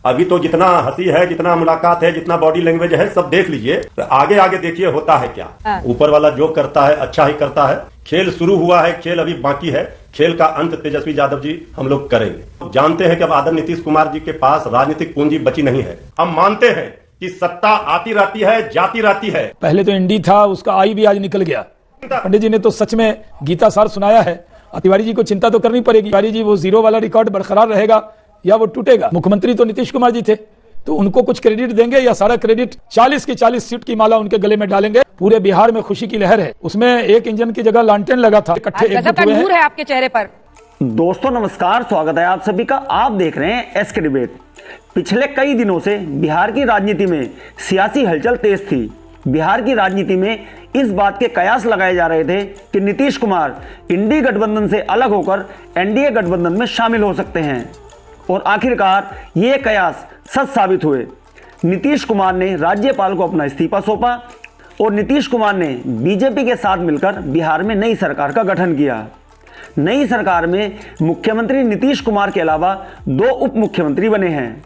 अभी तो जितना हंसी है, जितना मुलाकात है, जितना बॉडी लैंग्वेज है, सब देख लीजिए। तो आगे आगे देखिए होता है क्या। ऊपर वाला जो करता है अच्छा ही करता है। खेल शुरू हुआ है, खेल अभी बाकी है। खेल का अंत तेजस्वी यादव जी हम लोग करेंगे। जानते हैं कि अब आदरणीय नीतीश कुमार जी के पास राजनीतिक पूंजी बची नहीं है। हम मानते हैं कि सत्ता आती रहती है, जाती रहती है। पहले तो इंडी था, उसका आई भी आज निकल गया। पंडित जी ने तो सच में गीता सार सुनाया है। तिवारी जी को चिंता तो करनी पड़ेगी। तिवारी जी, वो जीरो वाला रिकॉर्ड बरकरार रहेगा या वो टूटेगा? मुख्यमंत्री तो नीतीश कुमार जी थे, तो उनको कुछ क्रेडिट देंगे या सारा क्रेडिट 40 की 40 सीट की माला उनके गले में डालेंगे? पूरे बिहार में खुशी की लहर है। उसमें एक इंजन की जगह लालटेन लगा था। इकट्ठे गजब का नूर है आपके चेहरे पर। दोस्तों नमस्कार, स्वागत है आप सभी का। आप देख रहे हैं एसके डिबेट। पिछले कई दिनों से बिहार की राजनीति में सियासी हलचल तेज थी। बिहार की राजनीति में इस बात के कयास लगाए जा रहे थे कि नीतीश कुमार इंडी गठबंधन से अलग होकर एनडीए गठबंधन में शामिल हो सकते हैं, और आखिरकार ये कयास सच साबित हुए। नीतीश कुमार ने राज्यपाल को अपना इस्तीफा सौंपा और नीतीश कुमार ने बीजेपी के साथ मिलकर बिहार में नई सरकार का गठन किया। नई सरकार में मुख्यमंत्री नीतीश कुमार के अलावा 2 उप मुख्यमंत्री बने हैं।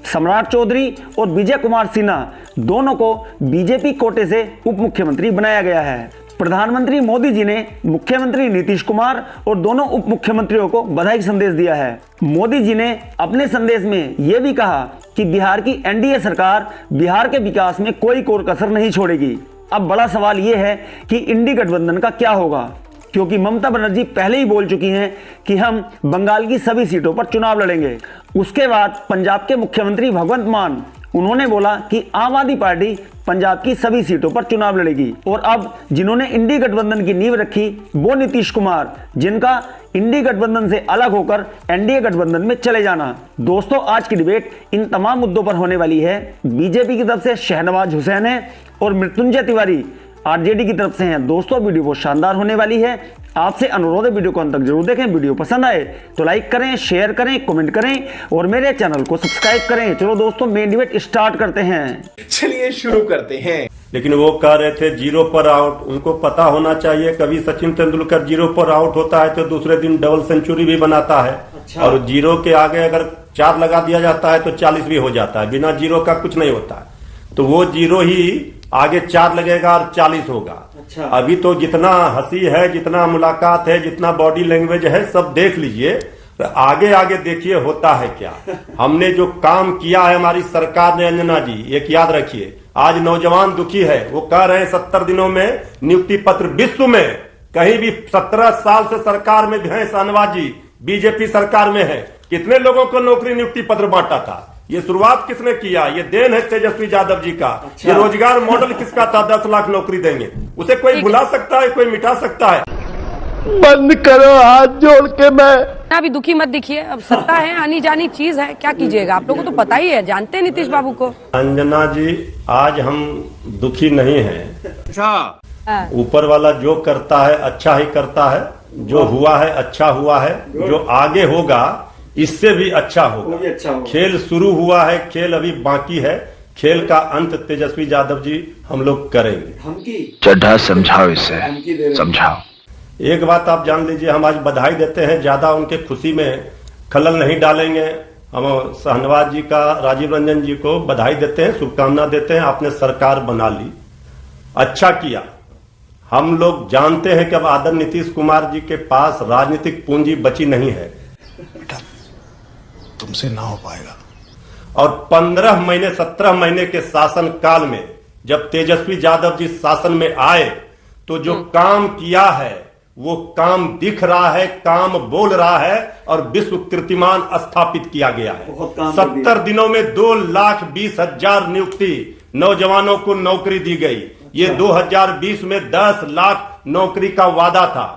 सम्राट चौधरी और विजय कुमार सिन्हा दोनों को बीजेपी कोटे से उप मुख्यमंत्री बनाया गया है। प्रधानमंत्री मोदी जी ने मुख्यमंत्री नीतीश कुमार और दोनों उप मुख्यमंत्रियों को बधाई संदेश दिया है। मोदी जी ने अपने संदेश में यह भी कहा कि बिहार की एनडीए सरकार बिहार के विकास में कोई कोर कसर नहीं छोड़ेगी। अब बड़ा सवाल यह है कि इंडी गठबंधन का क्या होगा, क्योंकि ममता बनर्जी पहले ही बोल चुकी हैं कि हम बंगाल की सभी सीटों पर चुनाव लड़ेंगे। उसके बाद पंजाब के मुख्यमंत्री भगवंत मान, उन्होंने बोला कि आम आदमी पार्टी पंजाब की सभी सीटों पर चुनाव लड़ेगी। और अब जिन्होंने इंडी गठबंधन की नींव रखी वो नीतीश कुमार, जिनका इंडी गठबंधन से अलग होकर एनडीए गठबंधन में चले जाना। दोस्तों आज की डिबेट इन तमाम मुद्दों पर होने वाली है। बीजेपी की तरफ से शहनवाज हुसैन है और मृत्युंजय तिवारी आरजेडी की तरफ से हैं। दोस्तों वीडियो बहुत शानदार होने वाली है। आपसे अनुरोध है वीडियो को अंत तक जरूर देखें। वीडियो पसंद आए तो लाइक करें, शेयर करें, कमेंट करें और मेरे चैनल को सब्सक्राइब करें। चलो दोस्तों मेन डिबेट स्टार्ट करते हैं। चलिए शुरू करते हैं। लेकिन वो कह रहे थे जीरो पर आउट। उनको पता होना चाहिए कभी सचिन तेंदुलकर जीरो पर आउट होता है तो दूसरे दिन डबल सेंचुरी भी बनाता है। अच्छा। और जीरो के आगे अगर 4 लगा दिया जाता है तो 40 भी हो जाता है। बिना जीरो का कुछ नहीं होता है। तो वो जीरो ही आगे 4 लगेगा और 40 होगा। अच्छा। अभी तो जितना हंसी है, जितना मुलाकात है, जितना बॉडी लैंग्वेज है, सब देख लीजिए। तो आगे आगे देखिए होता है क्या। हमने जो काम किया है हमारी सरकार ने, अंजना जी एक याद रखिए, आज नौजवान दुखी है। वो कह रहे हैं 70 दिनों में नियुक्ति पत्र। विश्व में कहीं भी 17 साल से सरकार में है शाहनवाज जी, बीजेपी सरकार में है, कितने लोगों को नौकरी नियुक्ति पत्र बांटा था? ये शुरुआत किसने किया? ये देन है तेजस्वी यादव जी का। अच्छा। ये रोजगार मॉडल किसका था? 10 लाख नौकरी देंगे। उसे कोई भुला सकता है, कोई मिटा सकता है? बंद करो हाथ जोड़ के। मैं अभी दुखी मत दिखिए। अब सत्ता है, आनी जानी चीज है, क्या कीजिएगा? आप लोगों को तो पता ही है, जानते हैं नीतीश बाबू को। अंजना जी आज हम दुखी नहीं हैं। अच्छा। ऊपर वाला जो करता है अच्छा ही करता है। जो हुआ है अच्छा हुआ है, जो आगे होगा इससे भी अच्छा होगा। खेल शुरू हुआ है, खेल अभी बाकी है। खेल का अंत तेजस्वी यादव जी हम लोग करेंगे। चड्ढा समझाओ, इसे समझाओ। एक बात आप जान लीजिए, हम आज बधाई देते हैं, ज्यादा उनके खुशी में खलल नहीं डालेंगे। हम शाहनवाज जी का, राजीव रंजन जी को बधाई देते हैं, शुभकामना देते हैं। आपने सरकार बना ली, अच्छा किया। हम लोग जानते हैं कि अब आदरणीय नीतीश कुमार जी के पास राजनीतिक पूंजी बची नहीं है। तुमसे ना हो पाएगा। और 15 महीने 17 महीने के शासन काल में जब तेजस्वी यादव जी शासन में आए तो जो काम किया है वो काम दिख रहा है, काम बोल रहा है और विश्व कीर्तिमान स्थापित किया गया है। 70 दिनों में 2,20,000 नियुक्ति नौजवानों को नौकरी दी गई। ये 2020 में 10 लाख नौकरी का वादा था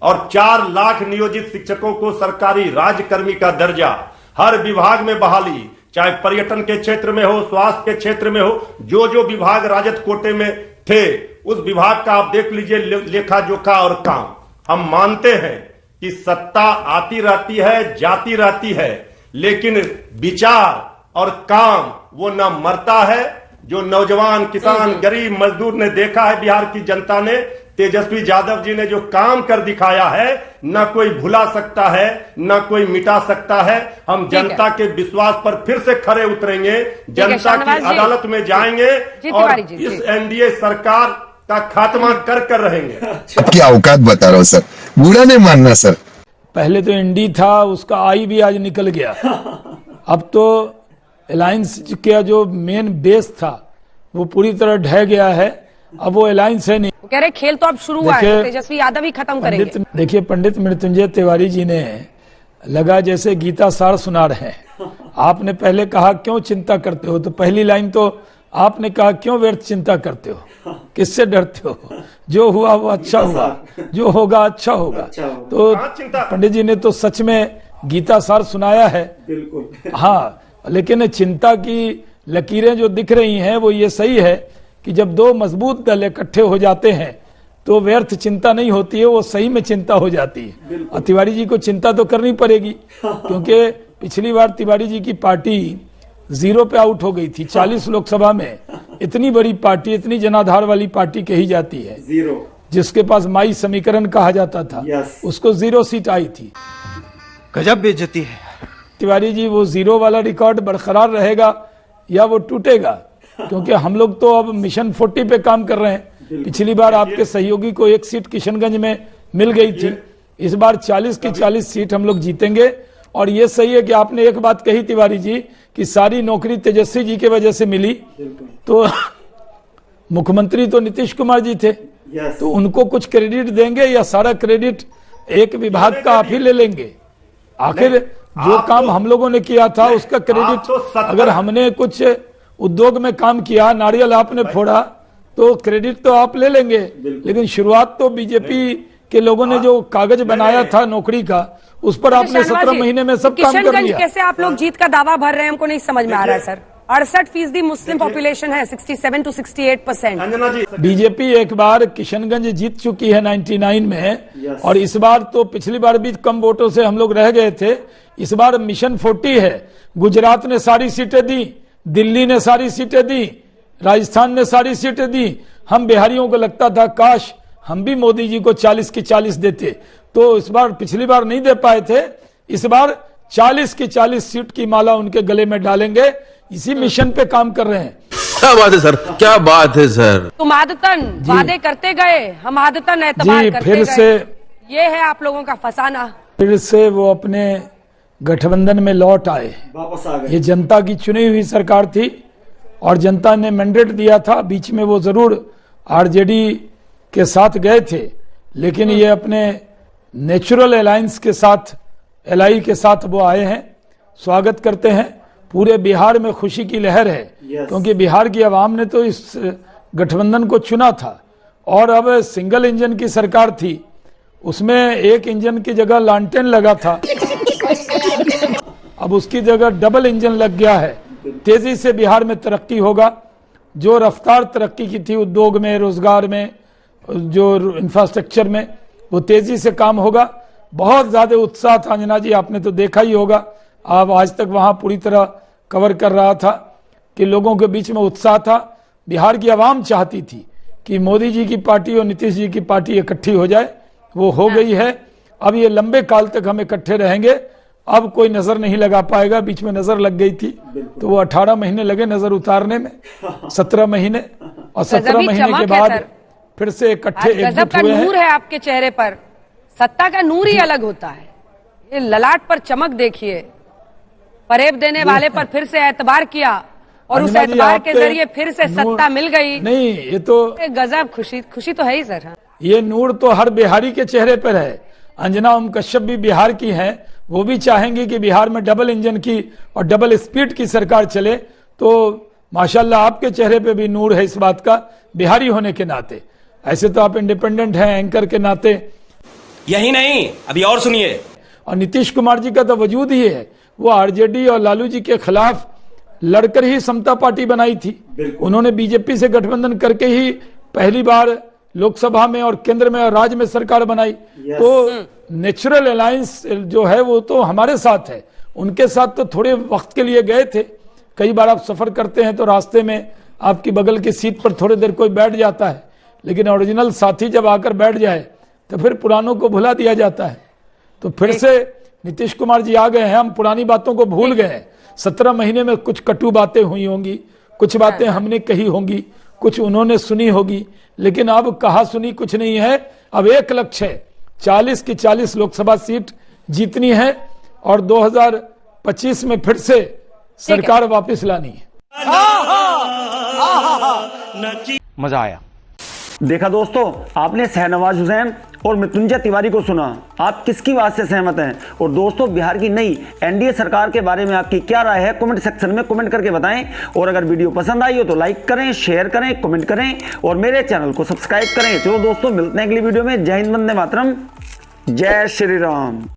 और 4 लाख नियोजित शिक्षकों को सरकारी राज्यकर्मी का दर्जा। हर विभाग में बहाली, चाहे पर्यटन के क्षेत्र में हो, स्वास्थ्य के क्षेत्र में हो, जो जो विभाग राजद कोटे में थे उस विभाग का आप देख लीजिए लेखा जोखा और काम। हम मानते हैं कि सत्ता आती रहती है, जाती रहती है, लेकिन विचार और काम वो न मरता है। जो नौजवान, किसान, गरीब, मजदूर ने देखा है बिहार की जनता ने तेजस्वी यादव जी ने जो काम कर दिखाया है न कोई भुला सकता है न कोई मिटा सकता है। हम जनता के विश्वास पर फिर से खरे उतरेंगे, जनता की अदालत में जाएंगे और इस एनडीए सरकार का खात्मा कर रहेंगे। क्या औकात बता रहा हूँ सर, बुरा नहीं मानना सर। पहले तो एनडी था, उसका आई भी आज निकल गया। अब तो अलायंस का जो मेन बेस था वो पूरी तरह ढह गया है। अब वो अलायंस है नहीं। वो कह रहे खेल तो अब शुरू हुआ है, तो तेजस्वी यादव ही खत्म करेंगे। देखिए पंडित मृत्युंजय तिवारी जी ने लगा जैसे गीता सार सुना रहे हैं। आपने पहले कहा क्यों चिंता करते हो, तो पहली लाइन तो आपने कहा क्यों व्यर्थ चिंता करते हो, किससे डरते हो, जो हुआ वो अच्छा हुआ, जो होगा अच्छा होगा। तो पंडित जी ने तो सच में गीता सार सुनाया है। बिल्कुल हाँ, लेकिन चिंता की लकीरें जो दिख रही हैं वो ये सही है कि जब दो मजबूत दल इकट्ठे हो जाते हैं तो व्यर्थ चिंता नहीं होती है, वो सही में चिंता हो जाती है। और तिवारी जी को चिंता तो करनी पड़ेगी क्योंकि पिछली बार तिवारी जी की पार्टी 0 पे आउट हो गई थी। 40 लोकसभा में इतनी बड़ी पार्टी, इतनी जनाधार वाली पार्टी कही जाती है, जिसके पास माई समीकरण कहा जाता था, उसको 0 सीट आई थी। गजब बेइज्जती है। तिवारी जी वो 0 वाला रिकॉर्ड बरकरार रहेगा या वो टूटेगा? क्योंकि हम लोग तो अब मिशन 40 पे काम कर रहे हैं। पिछली बार आपके सहयोगी को 1 सीट किशनगंज में मिल गई थी, इस बार 40 की 40 सीट हम लोग जीतेंगे। और ये सही है कि आपने एक बात कही तिवारी जी कि सारी नौकरी तेजस्वी जी की वजह से मिली, तो मुख्यमंत्री तो नीतीश कुमार जी थे, तो उनको कुछ क्रेडिट देंगे या सारा क्रेडिट एक विभाग का आप ही ले लेंगे? आखिर जो काम हम लोगों ने किया था उसका क्रेडिट, अगर हमने कुछ उद्योग में काम किया, नारियल आपने फोड़ा, तो क्रेडिट तो आप ले लेंगे, लेकिन शुरुआत तो बीजेपी के लोगों ने जो कागज बनाया था नौकरी का, उस पर आपने 17 महीने में सब काम कर लिया। कैसे आप लोग जीत का दावा भर रहे हैं, हमको नहीं समझ में आ रहा है सर। 68% मुस्लिम पॉपुलेशन है, 67 to 68%। बीजेपी एक बार किशनगंज जीत चुकी है 99 में, और इस बार तो पिछली बार भी कम वोटों से हम लोग रह गए थे। इस बार मिशन 40 है। गुजरात ने सारी सीटें दी, दिल्ली ने सारी सीटें दी, राजस्थान ने सारी सीटें दी। हम बिहारियों को लगता था काश हम भी मोदी जी को 40 की 40 देते, तो इस बार पिछली बार नहीं दे पाए थे, इस बार 40 की 40 सीट की माला उनके गले में डालेंगे। इसी मिशन पे काम कर रहे हैं। क्या बात है सर, क्या बात है सर। तुम आदतन वादे करते गए, हम आदतन एतबार करते फिर गए। से ये है आप लोगों का फसाना। फिर से वो अपने गठबंधन में लौट आए, वापस आ गए। ये जनता की चुनी हुई सरकार थी और जनता ने मैंडेट दिया था। बीच में वो जरूर आरजेडी के साथ गए थे, लेकिन ये अपने नेचुरल अलायंस के साथ, एलआई के साथ वो आए हैं। स्वागत करते हैं। पूरे बिहार में खुशी की लहर है, क्योंकि बिहार की आवाम ने तो इस गठबंधन को चुना था। और अब सिंगल इंजन की सरकार थी, उसमें एक इंजन की जगह लालटेन लगा था, अब उसकी जगह डबल इंजन लग गया है। तेजी से बिहार में तरक्की होगा। जो रफ्तार तरक्की की थी उद्योग में, रोजगार में, जो इंफ्रास्ट्रक्चर में, वो तेजी से काम होगा। बहुत ज्यादा उत्साह था। अंजना जी आपने तो देखा ही होगा, आप आज तक वहां पूरी तरह कवर कर रहा था कि लोगों के बीच में उत्साह था। बिहार की आवाम चाहती थी कि मोदी जी की पार्टी और नीतीश जी की पार्टी इकट्ठी हो जाए, वो हो गई है। अब ये लंबे काल तक हम इकट्ठे रहेंगे। अब कोई नजर नहीं लगा पाएगा। बीच में नजर लग गई थी, तो वो 18 महीने लगे नजर उतारने में, 17 महीने, और 17 महीने के बाद फिर से इकट्ठे एकजुट हुए हैं। नूर है आपके चेहरे पर, सत्ता का नूर ही अलग होता है। ये ललाट पर चमक देखिए। फरेब देने वाले पर फिर से एतबार किया और उस एतबार के जरिए फिर से सत्ता मिल गई। नहीं, ये तो गजब खुशी तो है ही सर। ये नूर तो हर बिहारी के चेहरे पर है। अंजना ओम कश्यप भी बिहार की हैं, वो भी चाहेंगे कि बिहार में डबल इंजन की और डबल स्पीड की सरकार चले। तो माशाल्लाह आपके चेहरे पे भी नूर है इस बात का, बिहारी होने के नाते। ऐसे तो आप इंडिपेंडेंट हैं एंकर के नाते। यही नहीं, अभी और सुनिए। और नीतीश कुमार जी का तो वजूद ही है, वो आरजेडी और लालू जी के खिलाफ लड़कर ही समता पार्टी बनाई थी। उन्होंने बीजेपी से गठबंधन करके ही पहली बार लोकसभा में और केंद्र में और राज्य में सरकार बनाई। तो नेचुरल अलायंस जो है वो तो हमारे साथ है। उनके साथ तो थोड़े वक्त के लिए गए थे। कई बार आप सफर करते हैं तो रास्ते में आपकी बगल की सीट पर थोड़ी देर कोई बैठ जाता है, लेकिन ओरिजिनल साथी जब आकर बैठ जाए तो फिर पुरानों को भुला दिया जाता है। तो फिर से नीतीश कुमार जी आ गए हैं, हम पुरानी बातों को भूल गए हैं। 17 महीने में कुछ कटु बातें हुई होंगी, कुछ बातें हमने कही होंगी, कुछ उन्होंने सुनी होगी, लेकिन अब कहा सुनी कुछ नहीं है। अब एक लक्ष्य है, 40 की 40 लोकसभा सीट जीतनी है और 2025 में फिर से सरकार वापस लानी है। मजा आया। देखा दोस्तों, आपने शहनवाज हुसैन और मृत्युंजय तिवारी को सुना। आप किसकी बात से सहमत हैं? और दोस्तों, बिहार की नई एनडीए सरकार के बारे में आपकी क्या राय है, कमेंट सेक्शन में कमेंट करके बताएं। और अगर वीडियो पसंद आई हो तो लाइक करें, शेयर करें, कमेंट करें और मेरे चैनल को सब्सक्राइब करें। चलो दोस्तों, मिलते हैं अगली वीडियो में। जय हिंद, वंदे मातरम, जय श्री राम।